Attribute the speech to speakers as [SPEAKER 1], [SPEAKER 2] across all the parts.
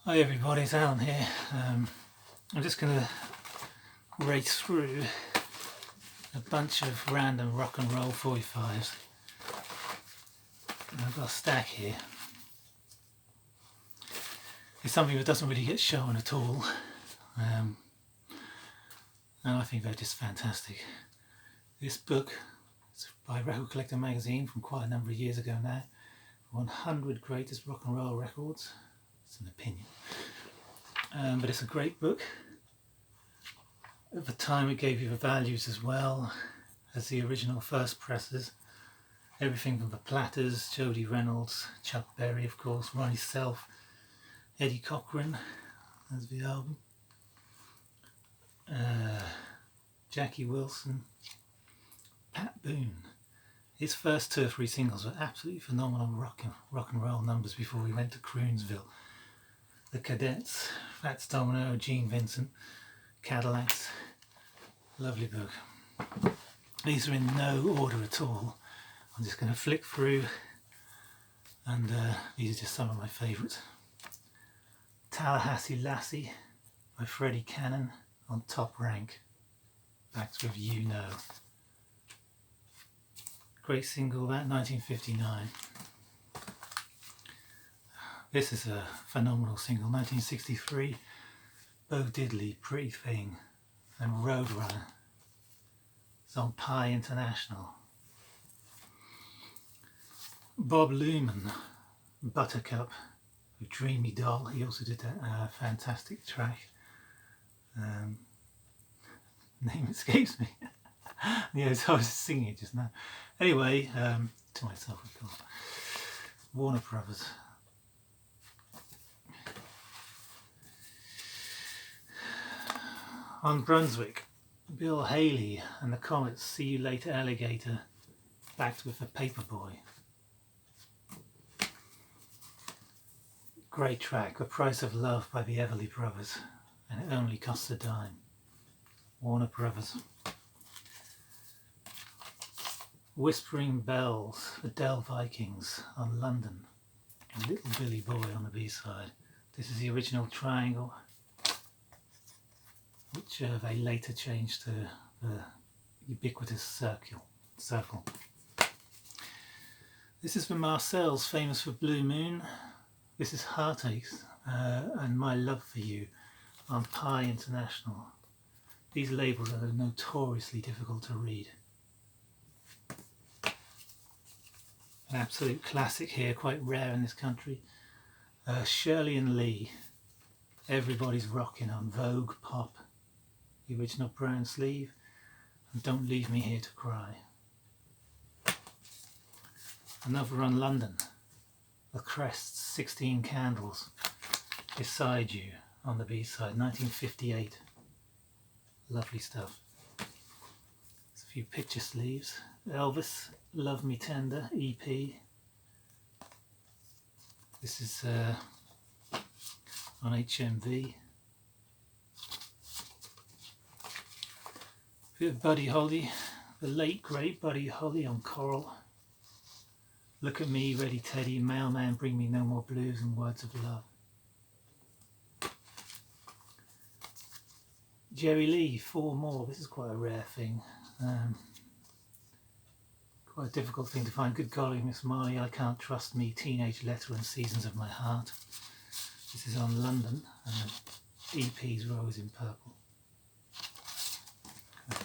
[SPEAKER 1] Hi everybody, it's Alan here. I'm just going to race through a bunch of random rock and roll 45s. And I've got a stack here. It's something that doesn't really get shown at all, and I think they're just fantastic. This book is by Record Collector magazine from quite a number of years ago now. 100 greatest rock and roll records. It's an opinion. But it's a great book. At the time it gave you the values as well as the original first presses. Everything from the Platters, Jody Reynolds, Chuck Berry of course, Ronnie Self, Eddie Cochran as the album, Jackie Wilson, Pat Boone. His first 2 or 3 singles were absolutely phenomenal rock and roll numbers before we went to Croonsville. The Cadets, Fats Domino, Gene Vincent, Cadillacs. Lovely book. These are in no order at all. I'm just going to flick through, and these are just some of my favourites. Tallahassee Lassie by Freddie Cannon on Top Rank. Backed with You Know. Great single, that 1959. This is a phenomenal single, 1963. Bo Diddley, Pretty Thing, and Roadrunner. It's on Pie International. Bob Luman, Buttercup, with Dreamy Doll. He also did that fantastic track. Name escapes me. Yeah, so I was singing it just now. Anyway, to myself of course. Warner Brothers. On Brunswick, Bill Haley and the Comets, See You Later Alligator, backed with the Paperboy. Great track, The Price of Love by the Everly Brothers, and It Only Costs a Dime. Warner Brothers. Whispering Bells, the Dell Vikings on London, and Little Billy Boy on the B-side. This is the original triangle, which they later changed to the ubiquitous circle. This is the Marcells, famous for Blue Moon. This is Heartaches and My Love for You on Pie International. These labels are notoriously difficult to read. An absolute classic here, quite rare in this country. Shirley and Lee, Everybody's Rockin' on Vogue Pop. The original brown sleeve, and Don't Leave Me Here to Cry. Another on London, The Crests, 16 Candles, Beside You on the B-side, 1958. Lovely stuff. There's a few picture sleeves. Elvis, Love Me Tender, EP. This is on HMV. Bit of Buddy Holly, the late great Buddy Holly on Coral. Look at Me, Ready Teddy, Mailman, Bring Me No More Blues, and Words of Love. Jerry Lee, 4 More. This is quite a rare thing. Quite a difficult thing to find. Good golly, Miss Marley, I Can't Trust Me, Teenage Letter, and Seasons of My Heart. This is on London, and the EP's Rose in Purple.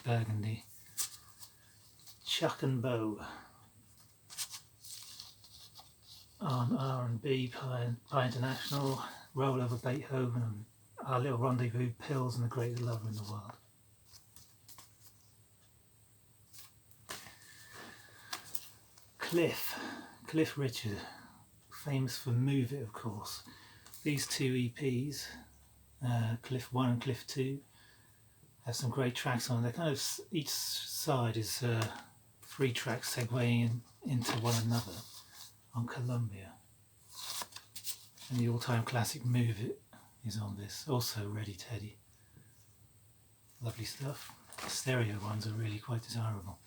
[SPEAKER 1] Burgundy. Chuck and Bo on R&B, Pie International, Roll Over Beethoven, and Our Little Rendezvous, Pills, and The Greatest Lover in the World. Cliff Richard, famous for Move It of course. These 2 EPs, Cliff 1 and Cliff 2, have some great tracks on. They're kind of, each side is 3 tracks segueing into one another on Columbia. And the all-time classic Move It is on this. Also Ready Teddy. Lovely stuff. The stereo ones are really quite desirable.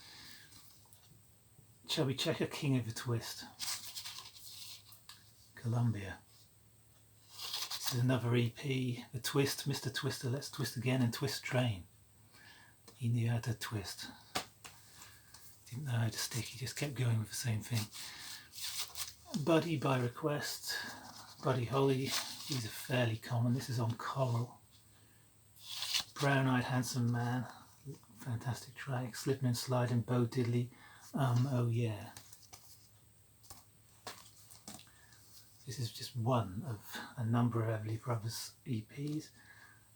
[SPEAKER 1] Chubby Checker, King of the Twist. Columbia. This is another EP, The Twist, Mr. Twister, Let's Twist Again, and Twist Train. He knew how to twist. Didn't know how to stick, he just kept going with the same thing. Buddy by request, Buddy Holly, these are fairly common. This is on Coral. Brown Eyed Handsome Man, fantastic track. Slipping and Sliding, Bo Diddley, Oh Yeah. This is just one of a number of Everly Brothers EPs.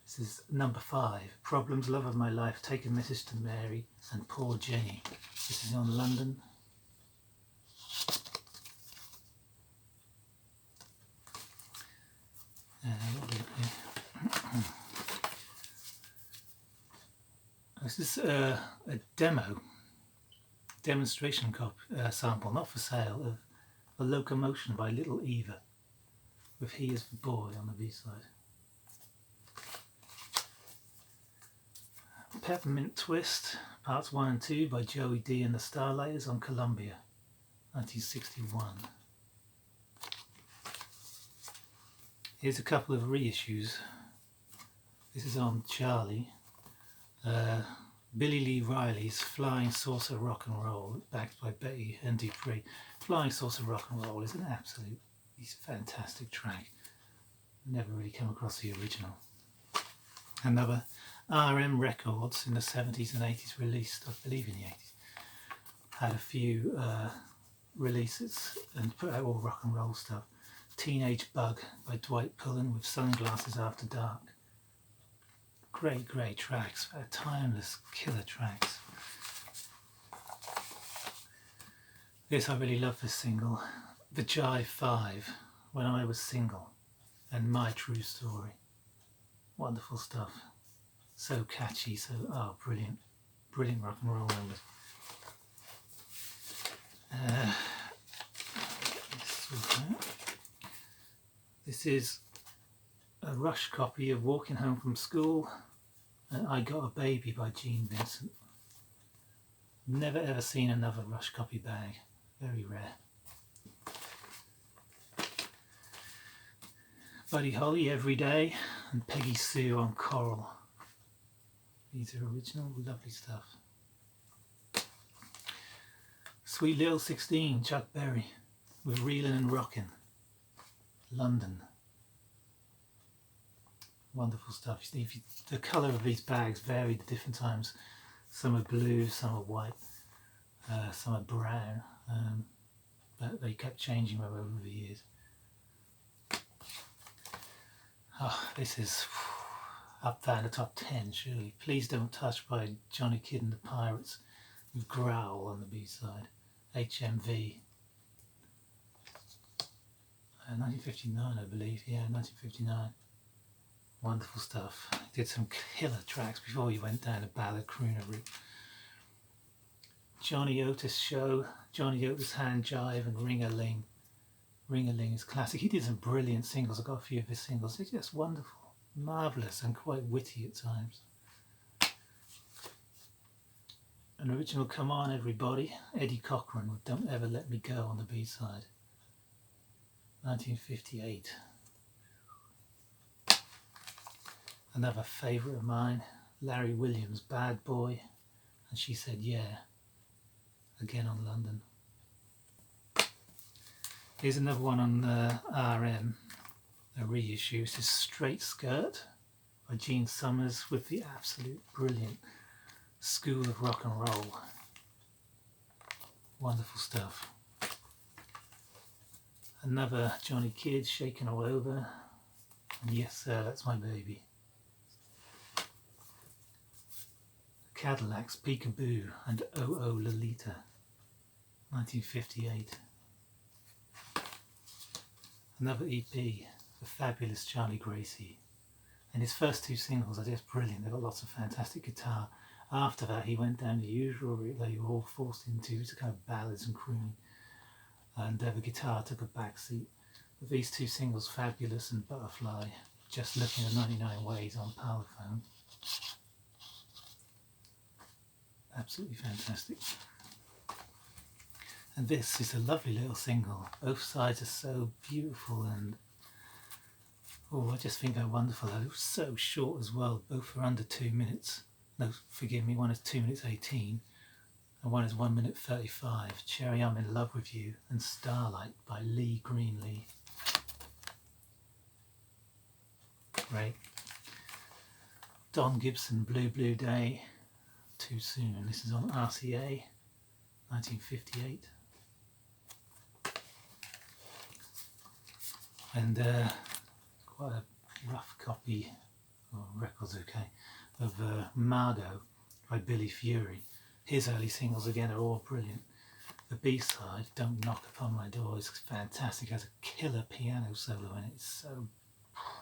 [SPEAKER 1] This is number 5, Problems, Love of My Life, Take a Message to Mary and Poor Jenny. This is on London. This is a demonstration sample, not for sale, of A Locomotion by Little Eva, with He Is the Boy on the B-side. Peppermint Twist, Parts 1 and 2 by Joey D and the Starlighters on Columbia, 1961. Here's a couple of reissues. This is on Charlie. Billy Lee Riley's Flying Saucer Rock and Roll, backed by Betty and Dupree. Flying Saucer Rock and Roll is an absolutely fantastic track. Never really came across the original. Another RM Records in the 70s and 80s released, I believe in the 80s, had a few releases and put out all rock and roll stuff. Teenage Bug by Dwight Pullen with Sunglasses After Dark. Great tracks, timeless killer tracks. This, I really love this single, The Jive 5, When I Was Single, and My True Story. Wonderful stuff. So catchy, so brilliant rock and roll numbers. This is a Rush copy of Walking Home from School and I Got a Baby by Gene Vincent. Never ever seen another Rush copy bag, very rare. Buddy Holly, Every Day, and Peggy Sue on Coral. These are original, lovely stuff. Sweet Little 16, Chuck Berry, with Reelin' and Rockin', London. Wonderful stuff. The colour of these bags varied at different times. Some are blue, some are white, some are brown, but they kept changing over the years. This is up there in the top 10, surely. Please Don't Touch by Johnny Kidd and the Pirates, with Growl on the B-side. HMV. 1959, I believe. Yeah, 1959. Wonderful stuff. He did some killer tracks before he went down the ballad crooner route. Johnny Otis Show, Johnny Otis Hand Jive, and Ring-a-Ling. Ring-a-Ling is classic. He did some brilliant singles. I got a few of his singles. They're just wonderful, marvellous, and quite witty at times. An original Come On Everybody, Eddie Cochran with Don't Ever Let Me Go on the B-side, 1958. Another favourite of mine, Larry Williams, Bad Boy, and She Said Yeah, again on London. Here's another one on RM, a reissue. This is Straight Skirt by Gene Summers with the absolute brilliant School of Rock and Roll. Wonderful stuff. Another Johnny Kidd, Shakin' All Over, and Yes Sir, That's My Baby. Cadillacs, Peekaboo, and Oh Oh Lolita, 1958. Another EP, The Fabulous Charlie Gracie, and his first two singles are just brilliant. They've got lots of fantastic guitar. After that he went down the usual route they were all forced into, to kind of ballads and crooning, and the guitar took a back seat. But these two singles, Fabulous and Butterfly, Just Looking at 99 Ways on Parlophone, absolutely fantastic. And this is a lovely little single. Both sides are so beautiful and Oh, I just think they're wonderful. They're so short as well. Both are under 2 minutes. No, forgive me, one is 2 minutes 18 and one is 1 minute 35. Cherry, I'm in Love with You and Starlight by Lee Greenlee. Great. Don Gibson, Blue Blue Day, Too Soon. This is on RCA, 1958. And quite a rough copy, or record's okay, of Margot by Billy Fury. His early singles again are all brilliant. The B-side, Don't Knock Upon My Door, is fantastic. It has a killer piano solo in it. It's so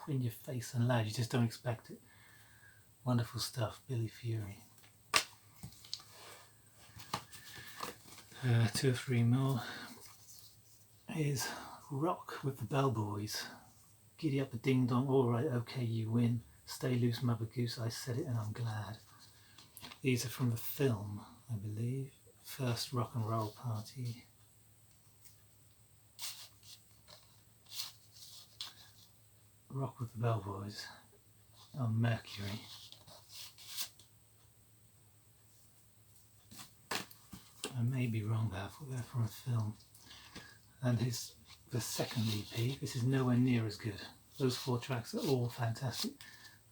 [SPEAKER 1] in your face and loud, you just don't expect it. Wonderful stuff, Billy Fury. 2 or 3 more. Here's Rock with the Bellboys. Giddy up the ding dong, alright, okay, you win. Stay loose, Mother Goose, I said it and I'm glad. These are from the film, I believe. First Rock and Roll Party. Rock with the Bellboys on Mercury. I may be wrong there, I thought they were from a film. And the second EP, this is nowhere near as good. Those 4 tracks are all fantastic.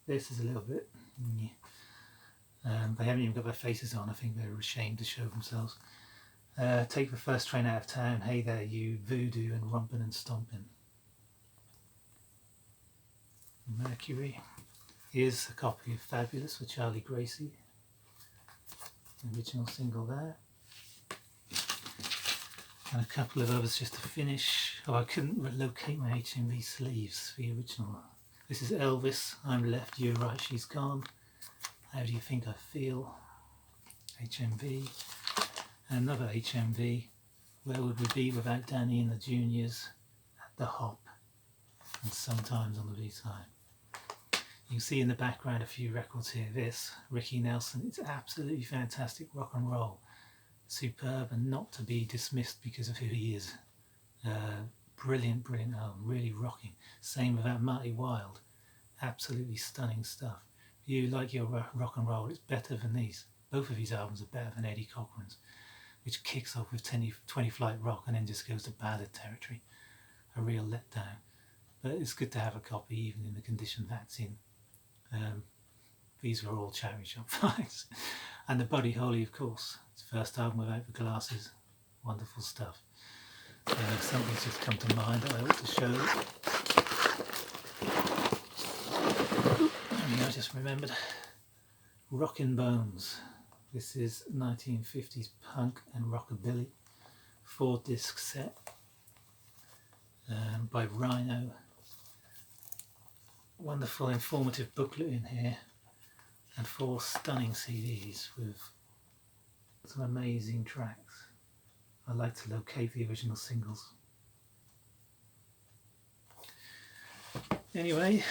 [SPEAKER 1] This is a little bit... they haven't even got their faces on. I think they're ashamed to show themselves. Take the First Train Out of Town, Hey There You, Voodoo and Rompin' and Stompin'. Mercury. Here's a copy of Fabulous with Charlie Gracie. The original single there. And a couple of others just to finish. Oh, I couldn't locate my HMV sleeves for the original. This is Elvis, I'm Left, You're Right, She's Gone. How Do You Think I Feel? HMV. And another HMV, Where Would We Be Without Danny and the Juniors? At the Hop. And Sometimes on the B-side. You can see in the background a few records here. This, Ricky Nelson, it's absolutely fantastic rock and roll. Superb and not to be dismissed because of who he is. Brilliant, brilliant album, really rocking. Same with that Marty Wilde. Absolutely stunning stuff. If you like your rock and roll, it's better than these. Both of these albums are better than Eddie Cochran's, which kicks off with 20 Flight Rock and then just goes to ballad territory. A real letdown. But it's good to have a copy even in the condition that's in. These were all charity shop finds. And the Buddy Holly, of course. His first album without the glasses. Wonderful stuff. Something's just come to mind that I ought to show. I just remembered. Rockin' Bones. This is 1950s punk and rockabilly. 4-disc set by Rhino. Wonderful informative booklet in here. And 4 stunning CDs with some amazing tracks. I like to locate the original singles. Anyway,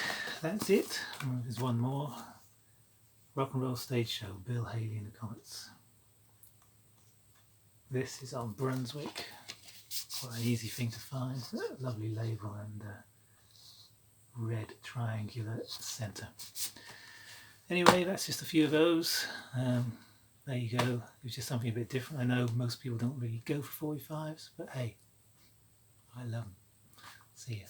[SPEAKER 1] that's it. There's one more. Rock and Roll Stage Show, Bill Haley and the Comets. This is on Brunswick. Quite an easy thing to find. Lovely label and red triangular centre. Anyway, that's just a few of those. There you go. It's just something a bit different. I know most people don't really go for 45s, but hey, I love them. See ya.